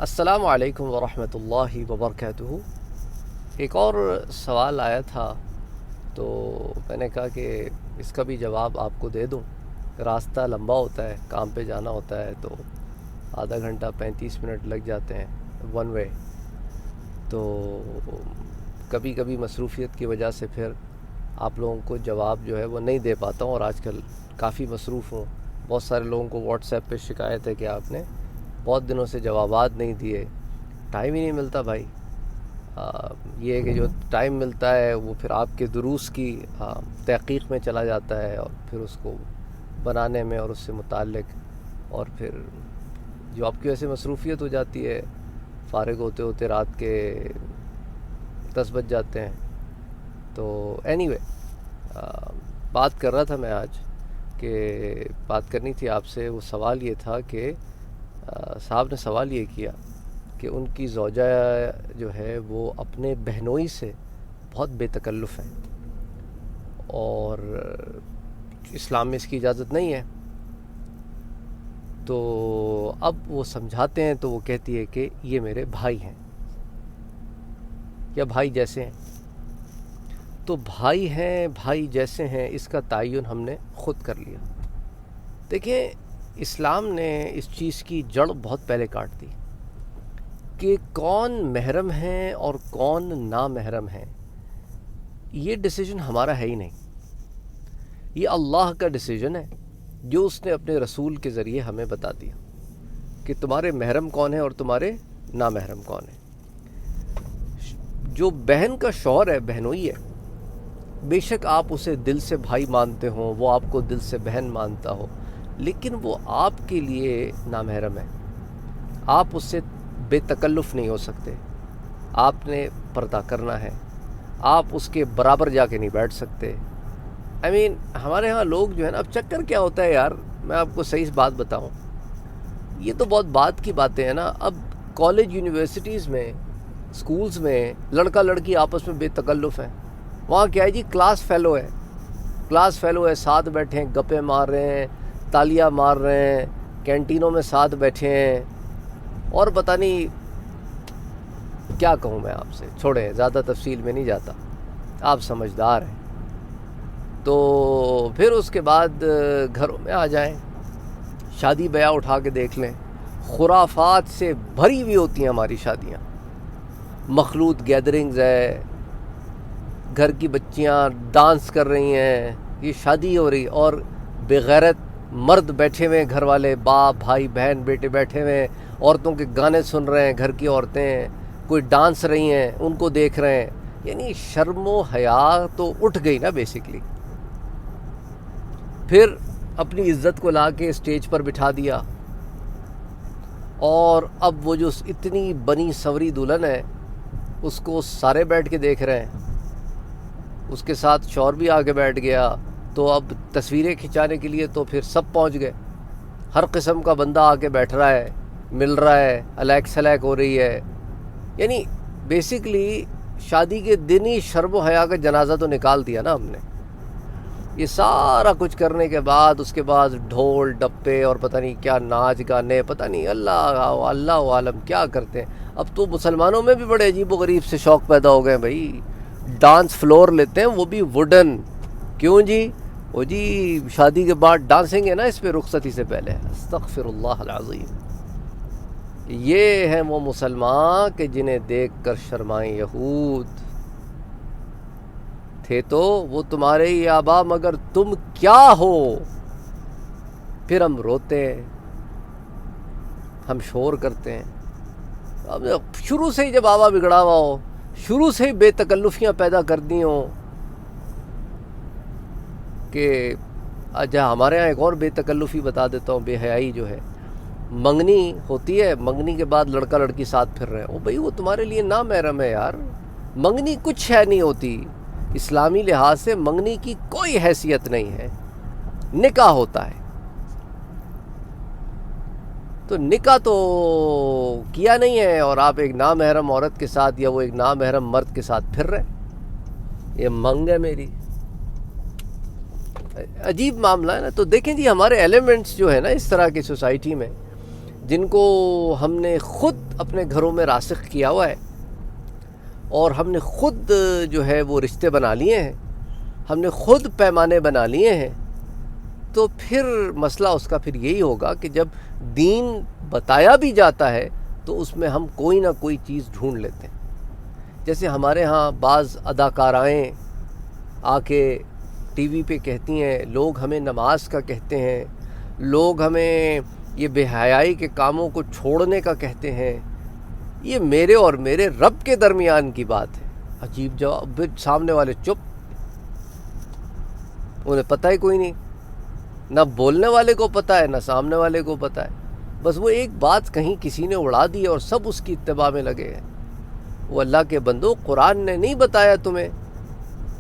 السلام علیکم ورحمۃ اللہ وبرکاتہ۔ ایک اور سوال آیا تھا تو میں نے کہا کہ اس کا بھی جواب آپ کو دے دوں۔ راستہ لمبا ہوتا ہے، کام پہ جانا ہوتا ہے تو آدھا گھنٹہ 35 منٹ لگ جاتے ہیں ون وے، تو کبھی کبھی مصروفیت کی وجہ سے پھر آپ لوگوں کو جواب جو ہے وہ نہیں دے پاتا ہوں، اور آج کل کافی مصروف ہوں۔ بہت سارے لوگوں کو واٹس ایپ پہ شکایت ہے کہ آپ نے بہت دنوں سے جوابات نہیں دیے، ٹائم ہی نہیں ملتا بھائی۔ یہ ہے کہ جو ٹائم ملتا ہے وہ پھر آپ کے دروس کی تحقیق میں چلا جاتا ہے، اور پھر اس کو بنانے میں اور اس سے متعلق، اور پھر جو آپ کی ویسے مصروفیت ہو جاتی ہے، فارغ ہوتے ہوتے رات کے 10 بج جاتے ہیں۔ تو اینی وے، بات کر رہا تھا میں آج کہ بات کرنی تھی آپ سے۔ وہ سوال یہ تھا کہ صاحب نے سوال یہ کیا کہ ان کی زوجہ جو ہے وہ اپنے بہنوئی سے بہت بے تکلف ہیں، اور اسلام میں اس کی اجازت نہیں ہے۔ تو اب وہ سمجھاتے ہیں تو وہ کہتی ہے کہ یہ میرے بھائی ہیں یا بھائی جیسے ہیں۔ تو بھائی ہیں، بھائی جیسے ہیں، اس کا تعین ہم نے خود کر لیا۔ دیکھیں، اسلام نے اس چیز کی جڑ بہت پہلے کاٹ دی کہ کون محرم ہیں اور کون نامحرم ہیں۔ یہ ڈیسیجن ہمارا ہے ہی نہیں، یہ اللہ کا ڈیسیجن ہے جو اس نے اپنے رسول کے ذریعے ہمیں بتا دیا کہ تمہارے محرم کون ہیں اور تمہارے نامحرم کون ہیں۔ جو بہن کا شوہر ہے، بہنوئی ہے، بے شک آپ اسے دل سے بھائی مانتے ہوں، وہ آپ کو دل سے بہن مانتا ہو، لیکن وہ آپ کے لیے نامحرم ہے۔ آپ اس سے بے تکلف نہیں ہو سکتے، آپ نے پردہ کرنا ہے، آپ اس کے برابر جا کے نہیں بیٹھ سکتے۔ ہمارے ہاں لوگ جو ہے نا، اب چکر کیا ہوتا ہے یار، میں آپ کو صحیح بات بتاؤں، یہ تو بہت بات کی باتیں ہیں نا۔ اب کالج یونیورسٹیز میں، سکولز میں لڑکا لڑکی آپس میں بے تکلف ہیں۔ وہاں کیا ہے جی، کلاس فیلو ہے، کلاس فیلو ہے، ساتھ بیٹھے ہیں، گپے مار رہے ہیں، تالیاں مار رہے ہیں، کینٹینوں میں ساتھ بیٹھے ہیں، اور پتہ نہیں کیا کہوں میں آپ سے، چھوڑیں، زیادہ تفصیل میں نہیں جاتا، آپ سمجھدار ہیں۔ تو پھر اس کے بعد گھروں میں آ جائیں، شادی بیاہ اٹھا کے دیکھ لیں، خرافات سے بھری ہوئی ہوتی ہیں ہماری شادیاں، مخلوط گیدرنگز ہے، گھر کی بچیاں ڈانس کر رہی ہیں، یہ شادی ہو رہی، اور بغیرت مرد بیٹھے ہوئے ہیں، گھر والے، باپ، بھائی، بہن، بیٹے بیٹھے ہوئے ہیں، عورتوں کے گانے سن رہے ہیں، گھر کی عورتیں کوئی ڈانس رہی ہیں، ان کو دیکھ رہے ہیں۔ یعنی شرم و حیا تو اٹھ گئی نا بیسیکلی۔ پھر اپنی عزت کو لا کے اسٹیج پر بٹھا دیا، اور اب وہ جو اتنی بنی سوری دلہن ہے اس کو سارے بیٹھ کے دیکھ رہے ہیں، اس کے ساتھ شوہر بھی آگے بیٹھ گیا، تو اب تصویریں کھنچانے کے لیے تو پھر سب پہنچ گئے، ہر قسم کا بندہ آ کے بیٹھ رہا ہے، مل رہا ہے، الیک سلیک ہو رہی ہے۔ یعنی بیسیکلی شادی کے دن ہی شرم و حیا کا جنازہ تو نکال دیا نا ہم نے۔ یہ سارا کچھ کرنے کے بعد اس کے بعد ڈھول ڈپے اور پتہ نہیں کیا ناچ گانے، پتہ نہیں اللہ عالم کیا کرتے ہیں۔ اب تو مسلمانوں میں بھی بڑے عجیب و غریب سے شوق پیدا ہو گئے بھائی، ڈانس فلور لیتے ہیں، وہ بھی ووڈن۔ کیوں جی؟ وہ جی شادی کے بعد ڈانسنگ ہے نا اس پہ، رخصتی سے پہلے۔ استغفر اللہ العظیم۔ یہ ہیں وہ مسلمان کہ جنہیں دیکھ کر شرمائیں یہود، تھے تو وہ تمہارے ہی آبا مگر تم کیا ہو۔ پھر ہم روتے ہیں، ہم شور کرتے ہیں۔ اب شروع سے ہی جب آبا بگڑا ہوا ہو، شروع سے ہی بے تکلفیاں پیدا کر دی ہوں کہ اچھا، ہمارے ہاں ایک اور بے تکلفی بتا دیتا ہوں، بے حیائی جو ہے، منگنی ہوتی ہے، منگنی کے بعد لڑکا لڑکی ساتھ پھر رہے ہیں، بھائی وہ تمہارے لیے نامحرم ہے یار۔ منگنی کچھ ہے نہیں ہوتی، اسلامی لحاظ سے منگنی کی کوئی حیثیت نہیں ہے، نکاح ہوتا ہے۔ تو نکاح تو کیا نہیں ہے، اور آپ ایک نامحرم عورت کے ساتھ یا وہ ایک نامحرم مرد کے ساتھ پھر رہے، یہ منگ ہے میری۔ عجیب معاملہ ہے نا۔ تو دیکھیں جی، ہمارے ایلیمنٹس جو ہے نا اس طرح کی سوسائٹی میں، جن کو ہم نے خود اپنے گھروں میں راسخ کیا ہوا ہے اور ہم نے خود جو ہے وہ رشتے بنا لیے ہیں، ہم نے خود پیمانے بنا لیے ہیں، تو پھر مسئلہ اس کا پھر یہی ہوگا کہ جب دین بتایا بھی جاتا ہے تو اس میں ہم کوئی نہ کوئی چیز ڈھونڈ لیتے ہیں. جیسے ہمارے ہاں بعض اداکارائیں آ کے ٹی وی پہ کہتی ہیں، لوگ ہمیں نماز کا کہتے ہیں، لوگ ہمیں یہ بے حیائی کے کاموں کو چھوڑنے کا کہتے ہیں. یہ میرے اور میرے رب کے درمیان کی بات ہے. عجیب جواب. سامنے والے چپ، انہیں پتہ ہی کوئی نہیں، نہ بولنے والے کو پتہ ہے نہ سامنے والے کو پتہ ہے. بس وہ ایک بات کہیں کسی نے اڑا دی اور سب اس کی اتباع میں لگے ہیں. وہ اللہ کے بندو، قرآن نے نہیں بتایا تمہیں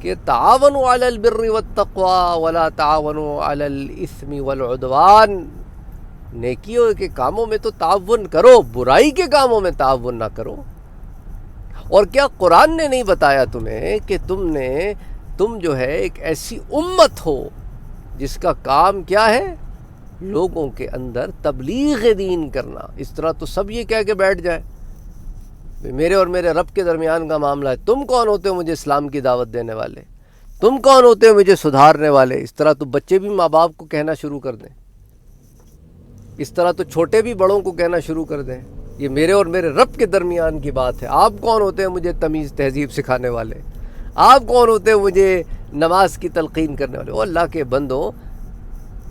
کہ تعاونوا علی البر والتقوی ولا تعاونوا علی الاثم والعدوان؟ نیکیوں کے کاموں میں تو تعاون کرو، برائی کے کاموں میں تعاون نہ کرو. اور کیا قرآن نے نہیں بتایا تمہیں کہ تم جو ہے ایک ایسی امت ہو جس کا کام کیا ہے؟ لوگوں کے اندر تبلیغ دین کرنا. اس طرح تو سب یہ کہہ کے بیٹھ جائیں میرے اور میرے رب کے درمیان کا معاملہ ہے. تم کون ہوتے ہو مجھے اسلام کی دعوت دینے والے؟ تم کون ہوتے ہو مجھے سدھارنے والے؟ اس طرح تو بچے بھی ماں باپ کو کہنا شروع کر دیں، اس طرح تو چھوٹے بھی بڑوں کو کہنا شروع کر دیں یہ میرے اور میرے رب کے درمیان کی بات ہے. آپ کون ہوتے ہیں مجھے تمیز تہذیب سکھانے والے؟ آپ کون ہوتے ہیں مجھے نماز کی تلقین کرنے والے؟ او اللہ کے بندو،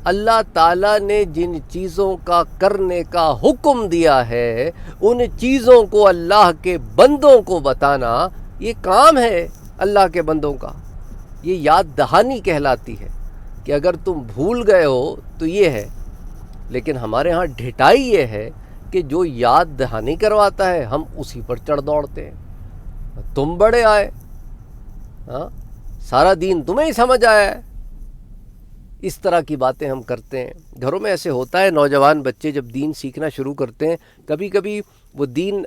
اللہ تعالیٰ نے جن چیزوں کا کرنے کا حکم دیا ہے ان چیزوں کو اللہ کے بندوں کو بتانا یہ کام ہے اللہ کے بندوں کا. یہ یاد دہانی کہلاتی ہے کہ اگر تم بھول گئے ہو تو یہ ہے. لیکن ہمارے ہاں ڈھٹائی یہ ہے کہ جو یاد دہانی کرواتا ہے ہم اسی پر چڑھ دوڑتے ہیں. تم بڑے آئے، ہاں سارا دین تمہیں ہی سمجھ آیا ہے. اس طرح کی باتیں ہم کرتے ہیں. گھروں میں ایسے ہوتا ہے، نوجوان بچے جب دین سیکھنا شروع کرتے ہیں، کبھی کبھی وہ دین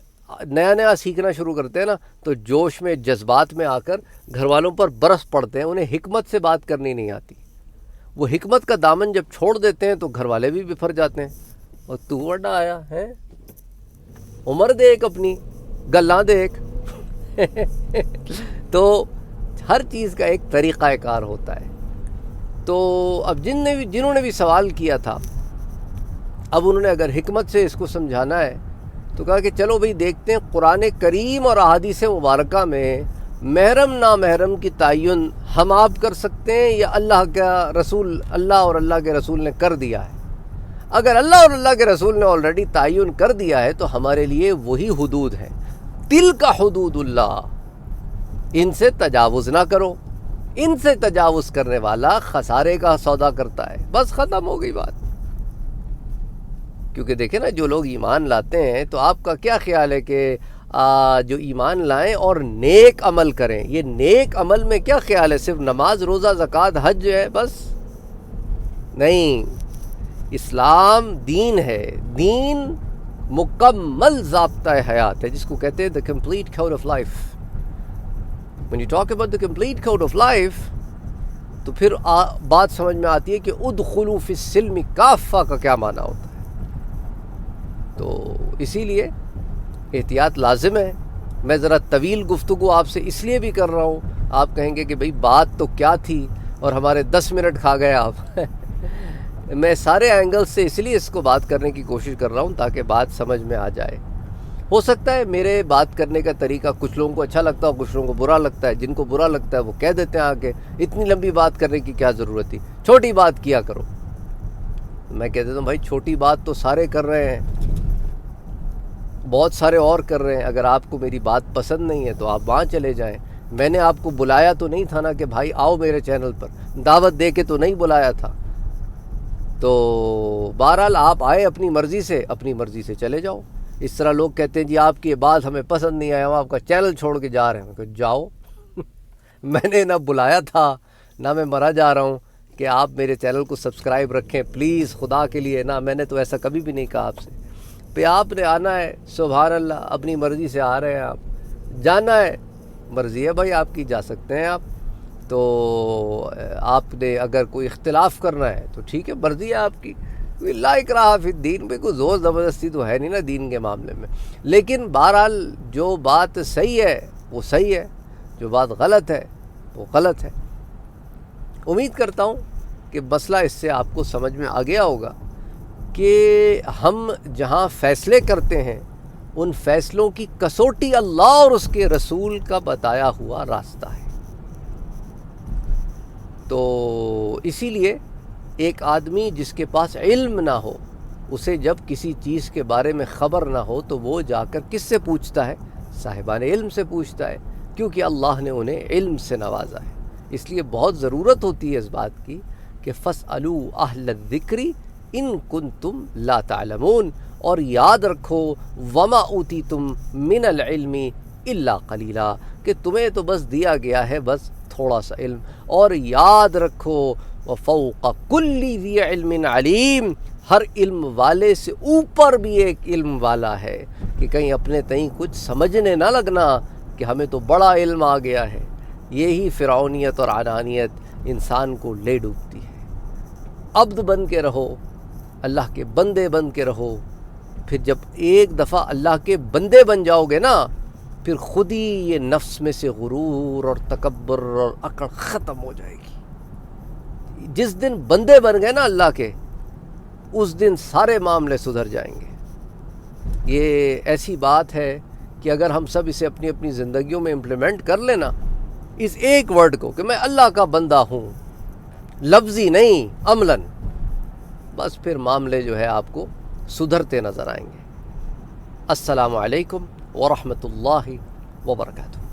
نیا سیکھنا شروع کرتے ہیں نا، تو جوش میں جذبات میں آ کر گھر والوں پر برس پڑتے ہیں. انہیں حکمت سے بات کرنی نہیں آتی. وہ حکمت کا دامن جب چھوڑ دیتے ہیں تو گھر والے بھی بفر جاتے ہیں. اور تو بڑا آیا ہے، عمر دیکھ اپنی، گلاں دیکھ. تو ہر چیز کا ایک طریقہ کار ہوتا ہے. تو اب جنہوں نے بھی سوال کیا تھا، اب انہوں نے اگر حکمت سے اس کو سمجھانا ہے تو کہا کہ چلو بھئی دیکھتے ہیں قرآن کریم اور احادیث مبارکہ میں محرم نامحرم کی تعین ہم آپ کر سکتے ہیں یا اللہ اور اللہ کے رسول نے کر دیا ہے. اگر اللہ اور اللہ کے رسول نے آلریڈی تعین کر دیا ہے تو ہمارے لیے وہی حدود ہیں. تلک حدود اللہ، ان سے تجاوز نہ کرو. ان سے تجاوز کرنے والا خسارے کا سودا کرتا ہے. بس ختم ہو گئی بات. کیونکہ دیکھیں نا، جو لوگ ایمان لاتے ہیں تو آپ کا کیا خیال ہے کہ جو ایمان لائیں اور نیک عمل کریں، یہ نیک عمل میں کیا خیال ہے؟ صرف نماز، روزہ، زکوٰۃ، حج ہے بس؟ نہیں، اسلام دین ہے. دین مکمل ضابطۂ حیات ہے جس کو کہتے ہیں the complete code of life. When you talk about the complete code of life تو پھر بات سمجھ میں آتی ہے کہ ادخلوا فی السلم کافہ کا کیا معنی ہوتا ہے. تو اسی لیے احتیاط لازم ہے. میں ذرا طویل گفتگو آپ سے اس لیے بھی کر رہا ہوں، آپ کہیں گے کہ بھئی بات تو کیا تھی اور ہمارے 10 منٹ کھا گئے آپ. میں سارے اینگل سے اس لیے اس کو بات کرنے کی کوشش کر رہا ہوں تاکہ بات سمجھ میں آ جائے. ہو سکتا ہے میرے بات کرنے کا طریقہ کچھ لوگوں کو اچھا لگتا ہو، کچھ لوگوں کو برا لگتا ہے. جن کو برا لگتا ہے وہ کہہ دیتے ہیں آگے اتنی لمبی بات کرنے کی کیا ضرورت تھی، چھوٹی بات کیا کرو. میں کہہ دیتا ہوں بھائی چھوٹی بات تو سارے کر رہے ہیں، بہت سارے اور کر رہے ہیں. اگر آپ کو میری بات پسند نہیں ہے تو آپ وہاں چلے جائیں. میں نے آپ کو بلایا تو نہیں تھا نا کہ بھائی آؤ میرے چینل پر، دعوت دے کے تو نہیں بلایا تھا. تو بہرحال آپ آئے اپنی مرضی سے چلے جاؤ. اس طرح لوگ کہتے ہیں جی آپ کی یہ بات ہمیں پسند نہیں آیا، ہم آپ کا چینل چھوڑ کے جا رہے ہیں. کہ جاؤ. میں نے نہ بلایا تھا نہ میں مرا جا رہا ہوں کہ آپ میرے چینل کو سبسکرائب رکھیں پلیز، خدا کے لیے. نہ میں نے تو ایسا کبھی بھی نہیں کہا آپ سے. پہ آپ نے آنا ہے، سبحان اللہ، اپنی مرضی سے آ رہے ہیں آپ. جانا ہے، مرضی ہے بھائی آپ کی، جا سکتے ہیں آپ. تو آپ نے اگر کوئی اختلاف کرنا ہے تو ٹھیک ہے، مرضی ہے آپ کی. لا اکراہ فی الدین پہ کوئی زور زبردستی تو ہے نہیں نا دین کے معاملے میں. لیکن بہرحال جو بات صحیح ہے وہ صحیح ہے، جو بات غلط ہے وہ غلط ہے. امید کرتا ہوں کہ مسئلہ اس سے آپ کو سمجھ میں آ گیا ہوگا کہ ہم جہاں فیصلے کرتے ہیں ان فیصلوں کی کسوٹی اللہ اور اس کے رسول کا بتایا ہوا راستہ ہے. تو اسی لیے ایک آدمی جس کے پاس علم نہ ہو، اسے جب کسی چیز کے بارے میں خبر نہ ہو تو وہ جا کر کس سے پوچھتا ہے؟ صاحبان علم سے پوچھتا ہے، کیونکہ اللہ نے انہیں علم سے نوازا ہے. اس لیے بہت ضرورت ہوتی ہے اس بات کی کہ فَاسْأَلُوا أَهْلَ الذِّكْرِ إِن كُنتُمْ لَا تَعْلَمُونَ، اور یاد رکھو وَمَا أُوتِيتُم مِّنَ الْعِلْمِ إِلَّا قَلِيلًا، کہ تمہیں تو بس دیا گیا ہے بس تھوڑا سا علم. اور یاد رکھو وَفَوْقَ كُلِّ ذِي عِلْمٍ عَلِيمٍ، ہر علم والے سے اوپر بھی ایک علم والا ہے، کہ کہیں اپنے تئیں کچھ سمجھنے نہ لگنا کہ ہمیں تو بڑا علم آ گیا ہے. یہی فرعونیت اور عانانیت انسان کو لے ڈوبتی ہے. عبد بن کے رہو، اللہ کے بندے بن کے رہو. پھر جب ایک دفعہ اللہ کے بندے بن جاؤ گے نا، پھر خود ہی یہ نفس میں سے غرور اور تکبر اور اکڑ ختم ہو جائے گی. جس دن بندے بن گئے نا اللہ کے، اس دن سارے معاملے سدھر جائیں گے. یہ ایسی بات ہے کہ اگر ہم سب اسے اپنی اپنی زندگیوں میں امپلیمنٹ کر لینا، اس ایک ورڈ کو کہ میں اللہ کا بندہ ہوں، لفظی نہیں عملاً، بس پھر معاملے جو ہے آپ کو سدھرتے نظر آئیں گے. السلام علیکم ورحمۃ اللہ وبرکاتہ.